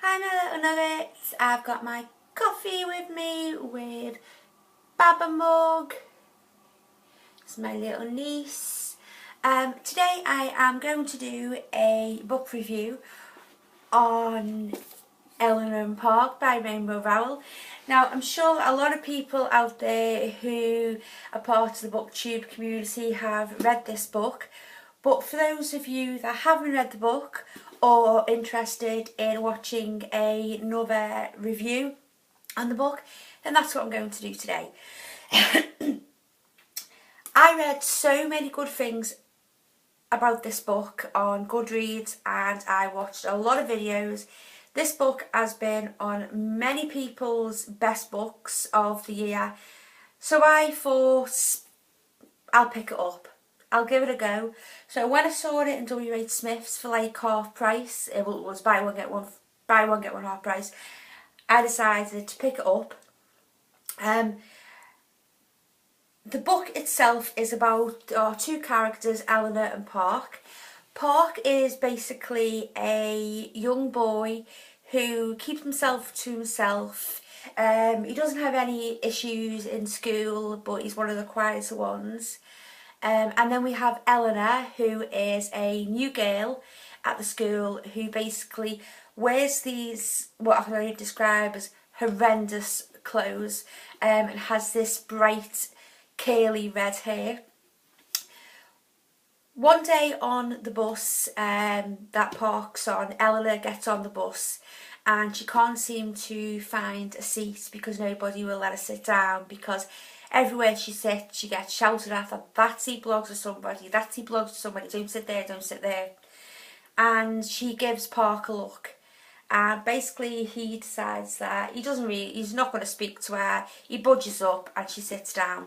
Hi my little nuggets, I've got my coffee with me with Baba mug. It's my little niece. Today I am going to do a book review on Eleanor Park by Rainbow Rowell. Now I'm sure a lot of people out there who are part of the booktube community have read this book, but for those of you that haven't read the book or interested in watching another review on the book, then that's what I'm going to do today. I read so many good things about this book on Goodreads and I watched a lot of videos. This book has been on many people's best books of the year, so I thought I'll pick it up. I'll give it a go. So when I saw it in WH Smith's for like half price, it was buy one get one half price, I decided to pick it up. The book itself is about our two characters, Eleanor and Park. Park is basically a young boy who keeps himself to himself. He doesn't have any issues in school, but he's one of the quieter ones. And then we have Eleanor, who is a new girl at the school who basically wears these, what I would describe as horrendous clothes, and has this bright curly red hair. One day on the bus that Park's on, Eleanor gets on the bus and she can't seem to find a seat because nobody will let her sit down, because everywhere she sits she gets shouted at that seat belongs to somebody, that seat belongs to somebody, don't sit there, don't sit there. And she gives Park a look and basically he decides that he's not going to speak to her. He budges up and she sits down.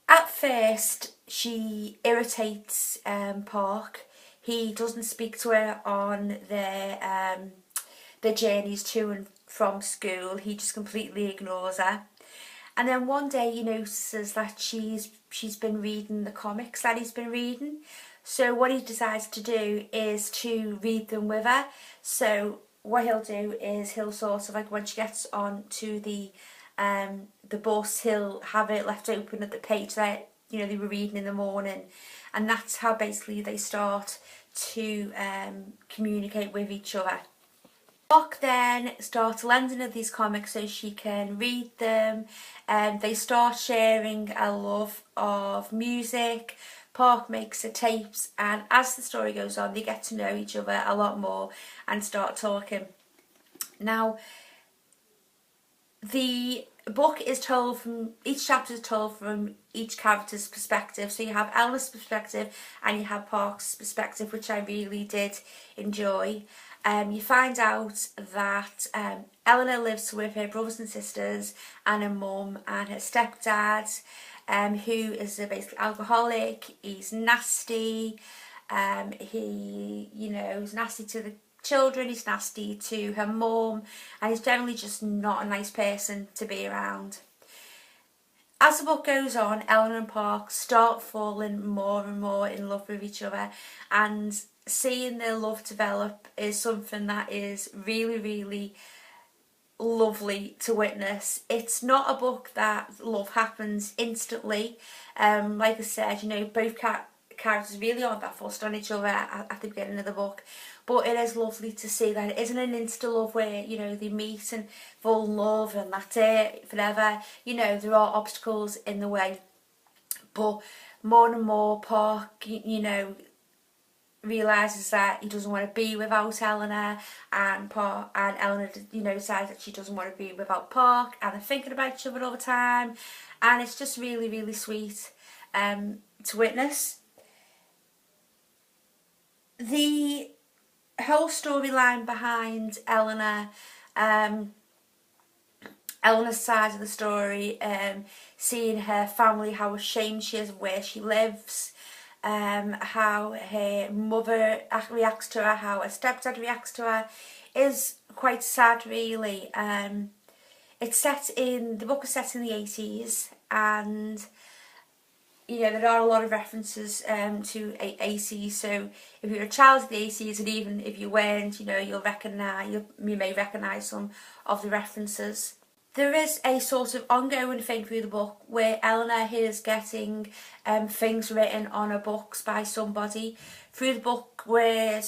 At first she irritates Park. He doesn't speak to her on their journeys to and from school. He just completely ignores her. And then one day he notices that she's been reading the comics that he's been reading. So what he decides to do is to read them with her. So what he'll do is he'll sort of, like, when she gets on to the bus, he'll have it left open at the page that they were reading in the morning, and that's how basically they start to communicate with each other. Park then starts lending her these comics so she can read them, and they start sharing a love of music. Park makes her tapes, and as the story goes on they get to know each other a lot more and start talking. Now the book is told from, each chapter is told from each character's perspective. So you have Eleanor's perspective and you have Park's perspective, which I really did enjoy. You find out that Eleanor lives with her brothers and sisters and her mum and her stepdad, who is a basically alcoholic. He's nasty. He's nasty to the children, he's nasty to her mum, and he's generally just not a nice person to be around. As the book goes on, Eleanor and Park start falling more and more in love with each other, and seeing their love develop is something that is really, really lovely to witness. It's not a book that love happens instantly. Like I said, both characters really aren't that fussed on each other at the beginning of the book, but it is lovely to see that it isn't an insta love where they meet and fall in love and that's it forever. There are obstacles in the way, but more and more Park realises that he doesn't want to be without Eleanor, and Eleanor decides that she doesn't want to be without Park, and they're thinking about each other all the time, and it's just really, really sweet to witness. The whole storyline behind Eleanor's side of the story, seeing her family, how ashamed she is of where she lives, how her mother reacts to her, how her stepdad reacts to her, is quite sad really. The book is set in the 80s, and you know, there are a lot of references to ACs, so if you're a child of the ACs, and even if you weren't, you know, you may recognise some of the references. There is a sort of ongoing thing through the book where Eleanor is getting things written on her books by somebody. Through the book, where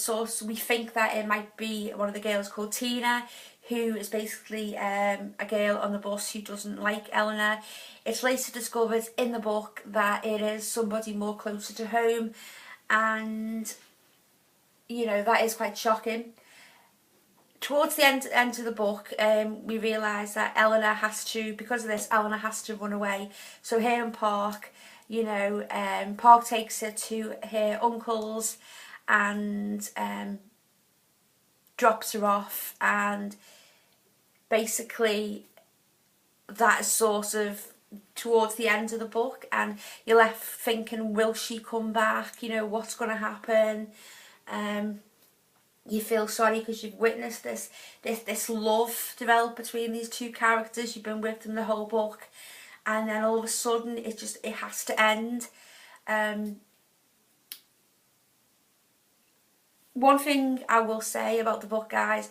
we think that it might be one of the girls called Tina, who is basically a girl on the bus who doesn't like Eleanor. It's later discovered in the book that it is somebody more closer to home, and you know, that is quite shocking. Towards the end of the book, we realise that Eleanor has to, because of this, Eleanor has to run away. So her and Park, you know, Park takes her to her uncle's and drops her off, and basically that is sort of towards the end of the book, and you're left thinking, will she come back? You know, what's going to happen? You feel sorry because you've witnessed this love develop between these two characters. You've been with them the whole book, and then all of a sudden it has to end. One thing I will say about the book, guys,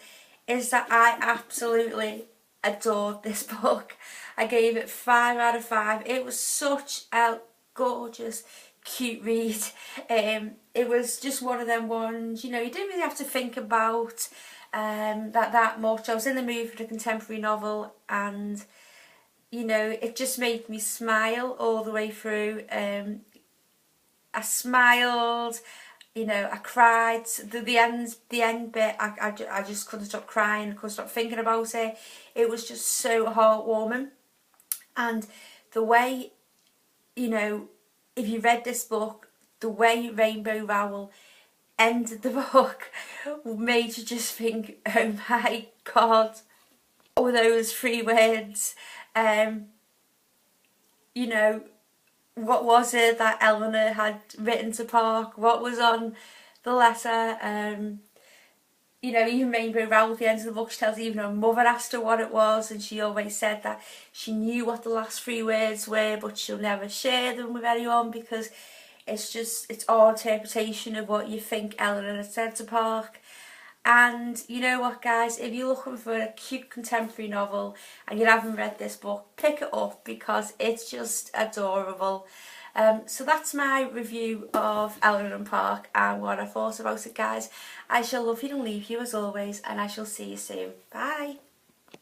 is that I absolutely adored this book. I gave it 5 out of 5. It was such a gorgeous, cute read. It was just one of them ones, you know, you didn't really have to think about that much. I was in the mood for a contemporary novel, and you know, it just made me smile all the way through. I smiled, you know, I cried. The end bit, I just couldn't stop crying, couldn't stop thinking about it. It was just so heartwarming. And the way, you know, if you read this book, the way Rainbow Rowell ended the book made you just think, oh my God, what were those 3 words? You know, what was it that Eleanor had written to Park? What was on the letter? You know, even Rainbow Rowell at the end of the book, she tells even her mother asked her what it was, and she always said that she knew what the last 3 words were, but she'll never share them with anyone because it's our interpretation of what you think Eleanor had said to Park. And you know what, guys, if you're looking for a cute contemporary novel and you haven't read this book, pick it up because it's just adorable. So that's my review of Eleanor Park and what I thought about it, guys. I shall love you and leave you as always, and I shall see you soon. Bye.